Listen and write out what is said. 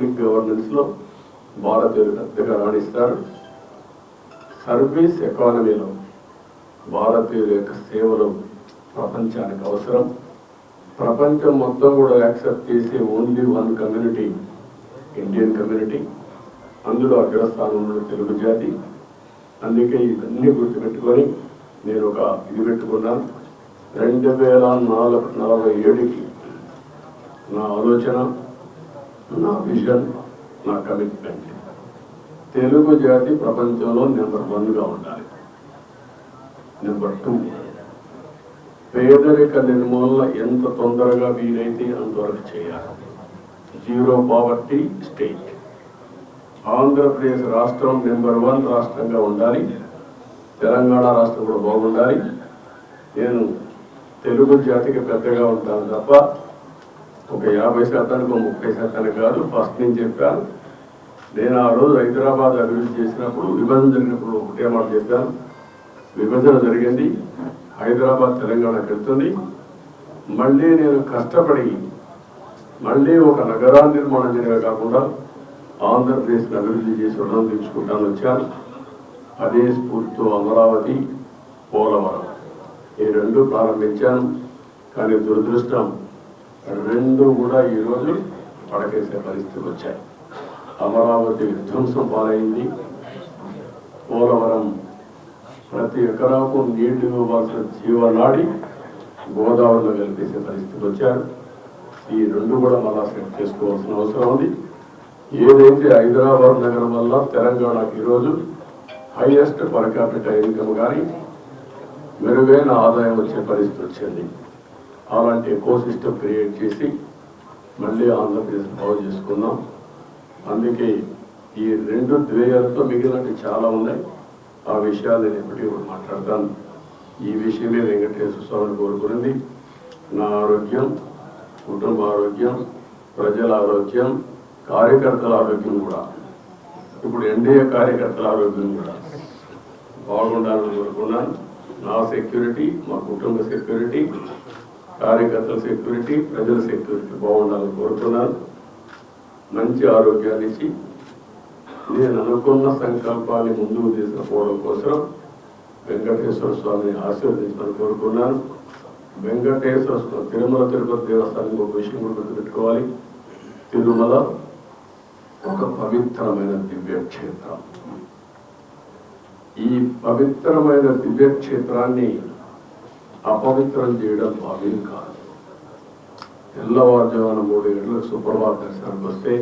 Public గవర్నెన్స్లో భారతీయులు పెద్దగా రాణిస్తారు. సర్వీస్ ఎకానమీలో భారతీయుల యొక్క సేవలు ప్రపంచానికి అవసరం. ప్రపంచం మొత్తం కూడా యాక్సెప్ట్ చేసే only one community Indian community, అందులో అగ్రస్థానంలో తెలుగు జాతి. అందుకే ఇవన్నీ గుర్తుపెట్టుకొని నేను ఒక ఇది పెట్టుకున్నాను. 2047కి నా ఆలోచన, నా విజన్, నా కమిట్మెంట్ తెలుగు జాతి ప్రపంచంలో నెంబర్ 1గా ఉండాలి. నెంబర్ 2 పేదరిక నిర్మూలన ఎంత తొందరగా వీలైతే అంతవరకు చేయాలి. Zero poverty state. ఆంధ్రప్రదేశ్ రాష్ట్రం నెంబర్ 1 రాష్ట్రంగా ఉండాలి. తెలంగాణ రాష్ట్రం కూడా బాగుండాలి. నేను తెలుగు జాతికి పెద్దగా ఉంటాను తప్ప ఒక 50%, 30% కాదు. ఫస్ట్ నేను చెప్పాను. నేను ఆ రోజు హైదరాబాద్ అభివృద్ధి చేసినప్పుడు, విభజన జరిగినప్పుడు ఒకటే మాట చెప్పాను. విభజన జరిగింది, హైదరాబాద్ తెలంగాణకు వెళ్తుంది. మళ్ళీ నేను కష్టపడి మళ్ళీ ఒక నగరాన్ని నిర్మాణం చేయడమే కాకుండా ఆంధ్రప్రదేశ్ని అభివృద్ధి చేసి రుణం తీర్చుకుంటాను వచ్చాను. అదే స్ఫూర్తితో అమరావతి, పోలవరం ఈ 2 ప్రారంభించాను. కానీ దురదృష్టం 2 కూడా ఈరోజు పడకేసే పరిస్థితులు వచ్చాయి. అమరావతి విధ్వంసం పాలైంది. పోలవరం ప్రతి ఎకరాకు నీళ్లు ఇవ్వాల్సిన జీవనాడి గోదావరిలో కలిపేసే పరిస్థితులు వచ్చారు. ఈ 2 కూడా మళ్ళా సెట్ చేసుకోవాల్సిన అవసరం ఉంది. ఏదైతే హైదరాబాద్ నగరం వల్ల తెలంగాణకు ఈరోజు హైయెస్ట్ పర్ క్యాపిటల్ ఇన్కమ్ కానీ మెరుగైన ఆదాయం వచ్చే పరిస్థితి వచ్చింది. అలాంటి ఎకో సిస్టమ్ క్రియేట్ చేసి మళ్ళీ ఆంధ్రప్రదేశ్ బాగు చేసుకున్నాం. అందుకే ఈ 2 ధ్యేయాలతో మిగిలినట్టు చాలా ఉన్నాయి. ఆ విషయాలు నేను ఎప్పటికీ కూడా మాట్లాడతాను. ఈ విషయమే వెంకటేశ్వర స్వామిని కోరుకున్నది. నా ఆరోగ్యం, కుటుంబ ఆరోగ్యం, ప్రజల ఆరోగ్యం, కార్యకర్తల ఆరోగ్యం కూడా, ఇప్పుడు ఎన్డీఏ కార్యకర్తల ఆరోగ్యం కూడా బాగుండాలని కోరుకున్నాను. నా సెక్యూరిటీ, మా కుటుంబ సెక్యూరిటీ, కార్యకర్తల సెక్యూరిటీ, ప్రజల సెక్యూరిటీ బాగుండాలని కోరుతున్నాను. మంచి ఆరోగ్యాన్ని ఇచ్చి నేను అనుకున్న సంకల్పాన్ని ముందుకు తీసుకుపోవడం కోసం వెంకటేశ్వర స్వామిని ఆశీర్వదించాలని కోరుకున్నాను. వెంకటేశ్వర స్వామి తిరుమల తిరుపతి దేవస్థానం ఒక విషయం కూడా గుర్తుపెట్టుకోవాలి. తిరుమల ఒక పవిత్రమైన దివ్యక్షేత్రం. ఈ పవిత్రమైన దివ్యక్షేత్రాన్ని అపవిత్రం చేయడం భావ్యం కాదు. తెల్లవారుజామున 3 గంటలకు సుప్రభాత దర్శనానికి వస్తే